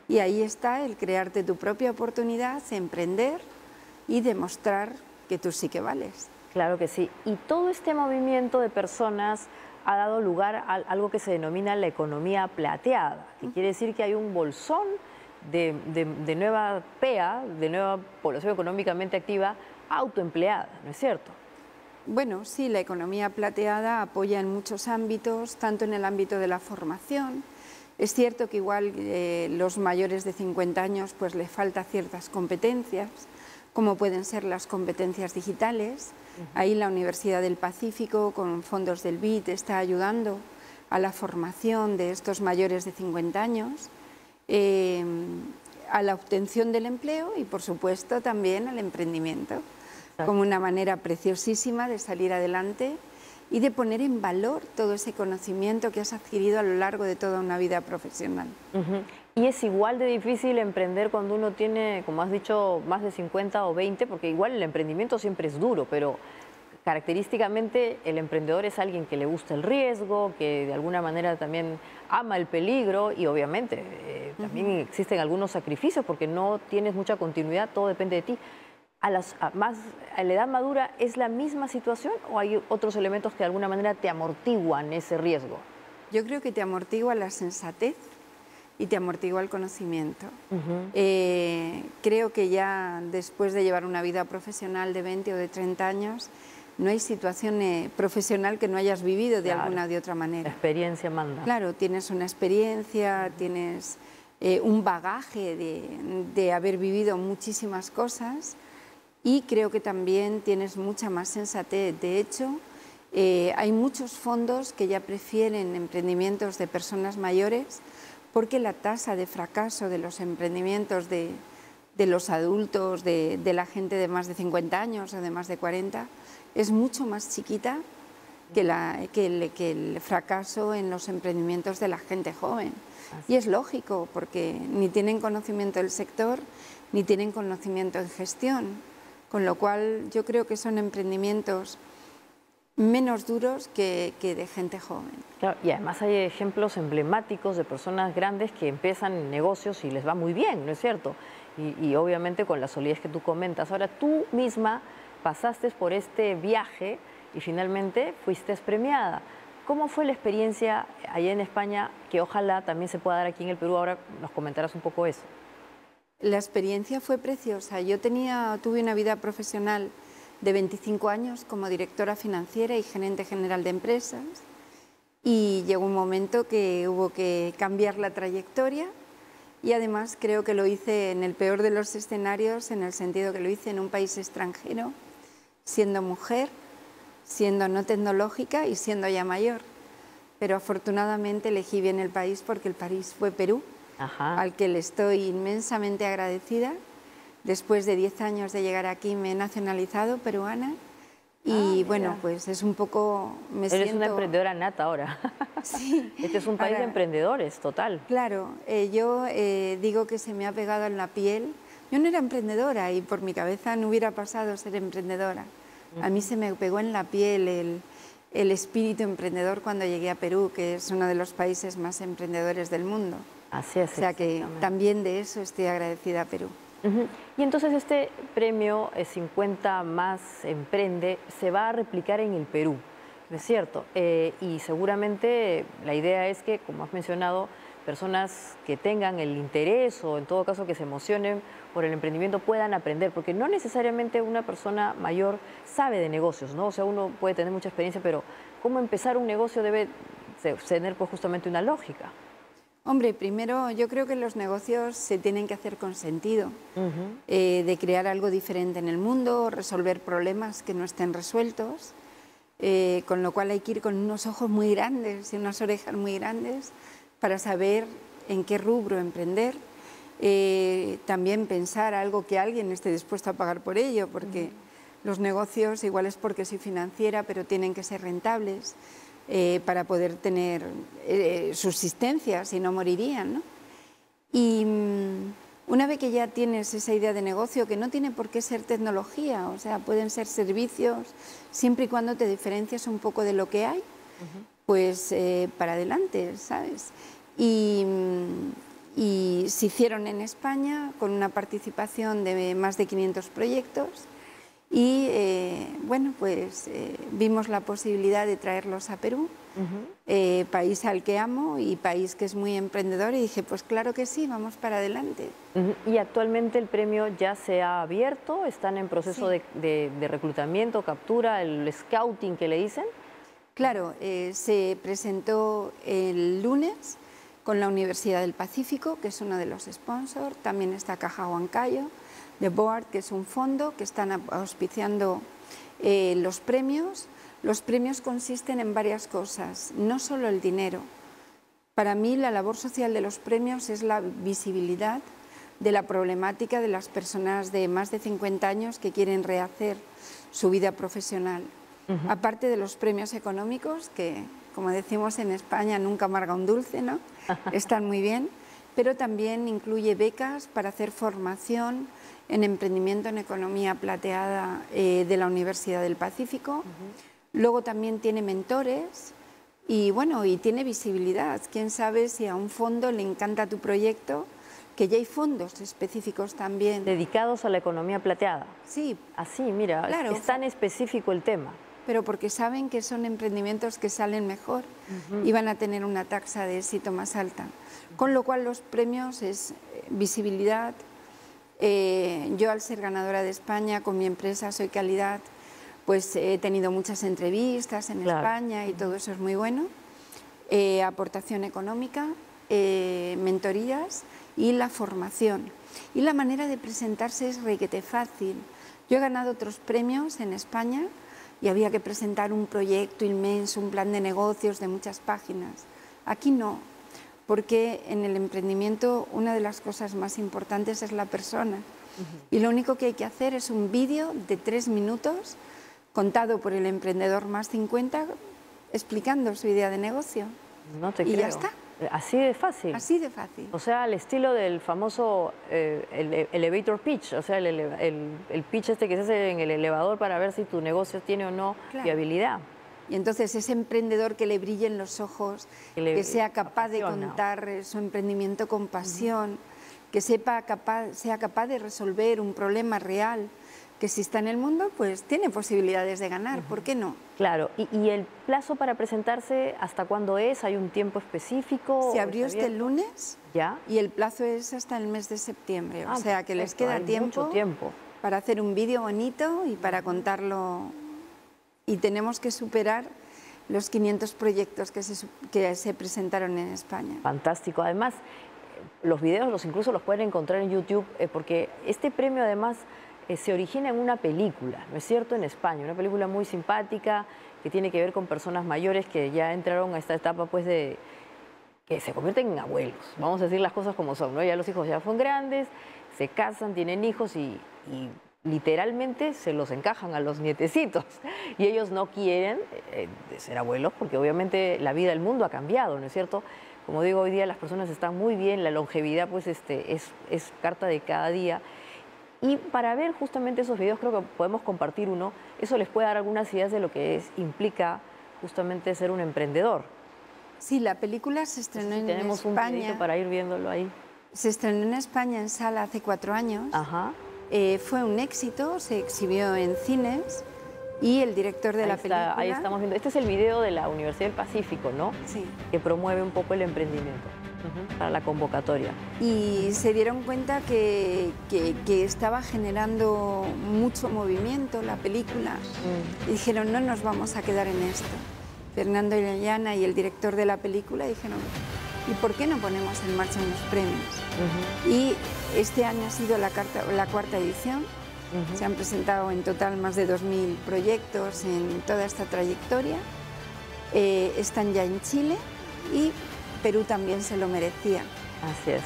Y ahí está el crearte tu propia oportunidad, emprender y demostrar que tú sí que vales. Claro que sí. Y todo este movimiento de personas ha dado lugar a algo que se denomina la economía plateada, que quiere decir que hay un bolsón de nueva PEA, de nueva población económicamente activa, autoempleada, ¿no es cierto? Bueno, sí, la economía plateada apoya en muchos ámbitos, tanto en el ámbito de la formación. Es cierto que igual los mayores de 50 años pues les falta ciertas competencias, como pueden ser las competencias digitales. Ahí la Universidad del Pacífico, con fondos del BID, está ayudando a la formación de estos mayores de 50 años, a la obtención del empleo y, por supuesto, también al emprendimiento, como una manera preciosísima de salir adelante y de poner en valor todo ese conocimiento que has adquirido a lo largo de toda una vida profesional. Y es igual de difícil emprender cuando uno tiene, como has dicho, más de 50 o 20, porque igual el emprendimiento siempre es duro, pero característicamente el emprendedor es alguien que le gusta el riesgo, que de alguna manera también ama el peligro y obviamente también existen algunos sacrificios porque no tienes mucha continuidad, todo depende de ti. ¿A la edad madura es la misma situación o hay otros elementos que de alguna manera te amortiguan ese riesgo? Yo creo que te amortigua la sensatez y te amortigua el conocimiento. Creo que ya después de llevar una vida profesional de 20 o de 30 años, no hay situación profesional que no hayas vivido de alguna o de otra manera. La experiencia manda. Claro, tienes una experiencia, tienes un bagaje de haber vivido muchísimas cosas y creo que también tienes mucha más sensatez. De hecho, hay muchos fondos que ya prefieren emprendimientos de personas mayores porque la tasa de fracaso de los emprendimientos de los adultos, de la gente de más de 50 años o de más de 40, es mucho más chiquita que el fracaso en los emprendimientos de la gente joven. Y es lógico, porque ni tienen conocimiento del sector, ni tienen conocimiento en gestión, con lo cual yo creo que son emprendimientos menos duros que de gente joven. Claro, y además hay ejemplos emblemáticos de personas grandes que empiezan negocios y les va muy bien, ¿no es cierto? Y obviamente con la solidez que tú comentas. Ahora, tú misma pasaste por este viaje y finalmente fuiste premiada. ¿Cómo fue la experiencia allá en España, que ojalá también se pueda dar aquí en el Perú? Ahora nos comentarás un poco eso. La experiencia fue preciosa. Yo tuve una vida profesional de 25 años como directora financiera y gerente general de empresas, y llegó un momento que hubo que cambiar la trayectoria, y además creo que lo hice en el peor de los escenarios, en el sentido que lo hice en un país extranjero, siendo mujer, siendo no tecnológica y siendo ya mayor. Pero afortunadamente elegí bien el país, porque el país fue Perú, al que le estoy inmensamente agradecida. Después de 10 años de llegar aquí me he nacionalizado peruana y bueno, pues es un poco... Eres una emprendedora nata ahora. Sí. Este es un país de emprendedores, total. Claro, yo digo que se me ha pegado en la piel. Yo no era emprendedora y por mi cabeza no hubiera pasado ser emprendedora. A mí se me pegó en la piel el espíritu emprendedor cuando llegué a Perú, que es uno de los países más emprendedores del mundo. Así es. O sea que también de eso estoy agradecida a Perú. Y entonces este premio 50 más Emprende se va a replicar en el Perú, ¿no es cierto? Y seguramente la idea es que, como has mencionado, personas que tengan el interés o en todo caso que se emocionen por el emprendimiento puedan aprender, porque no necesariamente una persona mayor sabe de negocios, ¿no? O sea, uno puede tener mucha experiencia, pero cómo empezar un negocio debe tener pues justamente una lógica. Hombre, primero yo creo que los negocios se tienen que hacer con sentido, de crear algo diferente en el mundo, resolver problemas que no estén resueltos, con lo cual hay que ir con unos ojos muy grandes y unas orejas muy grandes para saber en qué rubro emprender. También pensar algo que alguien esté dispuesto a pagar por ello, porque los negocios igual es porque soy financiera, pero tienen que ser rentables. Para poder tener subsistencia, si no morirían, ¿no? Y una vez que ya tienes esa idea de negocio, que no tiene por qué ser tecnología, o sea, pueden ser servicios, siempre y cuando te diferencias un poco de lo que hay, pues para adelante, ¿sabes? Y se hicieron en España con una participación de más de 500 proyectos. Y bueno, pues vimos la posibilidad de traerlos a Perú, país al que amo y país que es muy emprendedor, y dije, pues claro que sí, vamos para adelante. Y actualmente el premio ya se ha abierto, están en proceso de reclutamiento, captura, el scouting que le dicen. Claro, se presentó el lunes con la Universidad del Pacífico, que es uno de los sponsors, también está Caja Huancayo, The Board, que es un fondo que están auspiciando los premios. Los premios consisten en varias cosas, no solo el dinero. Para mí la labor social de los premios es la visibilidad de la problemática de las personas de más de 50 años que quieren rehacer su vida profesional. Aparte de los premios económicos, que como decimos en España, nunca amarga un dulce, ¿no? Están muy bien, pero también incluye becas para hacer formación en emprendimiento en economía plateada de la Universidad del Pacífico. Luego también tiene mentores y bueno, y tiene visibilidad. Quién sabe si a un fondo le encanta tu proyecto, que ya hay fondos específicos también. ¿Dedicados a la economía plateada? Sí. Así, mira, claro, es tan específico el tema. Pero porque saben que son emprendimientos que salen mejor y van a tener una tasa de éxito más alta. Con lo cual los premios es visibilidad. Yo, al ser ganadora de España con mi empresa Soy Calidad, pues he tenido muchas entrevistas en España y todo eso es muy bueno. Aportación económica, mentorías y la formación. Y la manera de presentarse es requete fácil. Yo he ganado otros premios en España y había que presentar un proyecto inmenso, un plan de negocios de muchas páginas. Aquí no, porque en el emprendimiento una de las cosas más importantes es la persona. Y lo único que hay que hacer es un vídeo de 3 minutos contado por el emprendedor más 50 explicando su idea de negocio. No te y creo. ya está. Así de fácil. Así de fácil. O sea, al estilo del famoso elevator pitch, o sea, el pitch este que se hace en el elevador para ver si tu negocio tiene o no viabilidad. Y entonces ese emprendedor que le brillen los ojos, que sea capaz de contar su emprendimiento con pasión, que sea capaz de resolver un problema real, que si está en el mundo, pues tiene posibilidades de ganar, ¿por qué no? Claro, ¿y el plazo para presentarse hasta cuándo es? ¿Hay un tiempo específico? Se abrió este lunes y el plazo es hasta el mes de septiembre, o sea que les queda mucho tiempo para hacer un vídeo bonito y para contarlo. Y tenemos que superar los 500 proyectos que se presentaron en España. Fantástico. Además, los videos incluso los pueden encontrar en YouTube, porque este premio además se origina en una película, ¿no es cierto?, en España, una película muy simpática que tiene que ver con personas mayores que ya entraron a esta etapa pues de que se convierten en abuelos, vamos a decir las cosas como son, ¿no? Ya los hijos ya son grandes, se casan, tienen hijos y literalmente se los encajan a los nietecitos y ellos no quieren ser abuelos porque obviamente la vida del mundo ha cambiado, ¿no es cierto? Como digo, hoy día las personas están muy bien, la longevidad pues es carta de cada día. Y para ver justamente esos videos creo que podemos compartir uno, eso les puede dar algunas ideas de lo que implica justamente ser un emprendedor. Sí, la película se estrenó en España. Tenemos un videito para ir viéndolo ahí. Se estrenó en España en sala hace 4 años. Ajá. Fue un éxito, se exhibió en cines y el director de la película... Ahí estamos viendo. Este es el video de la Universidad del Pacífico, ¿no? Sí. Que promueve un poco el emprendimiento para la convocatoria. Y se dieron cuenta que estaba generando mucho movimiento la película y dijeron, no nos vamos a quedar en esto. Fernando Illana y el director de la película dijeron, ¿y por qué no ponemos en marcha unos premios? Y este año ha sido la 4ª edición. Se han presentado en total más de 2000 proyectos en toda esta trayectoria. Están ya en Chile y Perú también se lo merecía. Así es.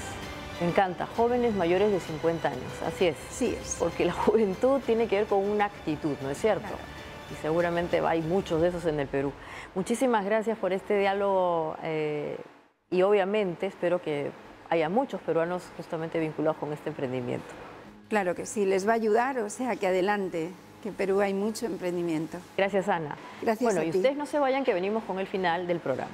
Me encanta. Jóvenes mayores de 50 años. Así es. Sí es. Porque la juventud tiene que ver con una actitud, ¿no es cierto? Claro. Y seguramente hay muchos de esos en el Perú. Muchísimas gracias por este diálogo y obviamente espero que haya muchos peruanos justamente vinculados con este emprendimiento. Claro que sí, les va a ayudar, o sea que adelante, que en Perú hay mucho emprendimiento. Gracias, Ana. Gracias a ti. Y ustedes no se vayan, que venimos con el final del programa.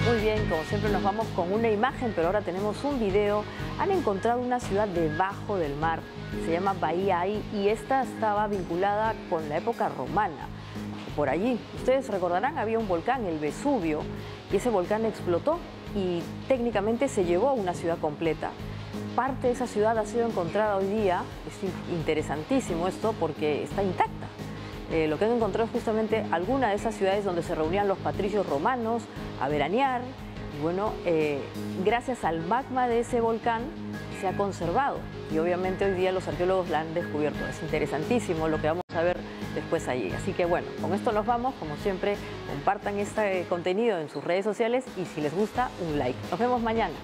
Muy bien, como siempre nos vamos con una imagen, pero ahora tenemos un video. Han encontrado una ciudad debajo del mar, se llama Bahía Ai, y esta estaba vinculada con la época romana. Por allí, ustedes recordarán, había un volcán, el Vesubio, y ese volcán explotó y técnicamente se llevó a una ciudad completa. Parte de esa ciudad ha sido encontrada hoy día, es interesantísimo esto porque está intacta. Lo que han encontrado es justamente alguna de esas ciudades donde se reunían los patricios romanos a veranear. Y bueno, gracias al magma de ese volcán se ha conservado. Y obviamente hoy día los arqueólogos la han descubierto. Es interesantísimo lo que vamos a ver después allí. Así que bueno, con esto nos vamos. Como siempre, compartan este contenido en sus redes sociales y si les gusta, un like. Nos vemos mañana.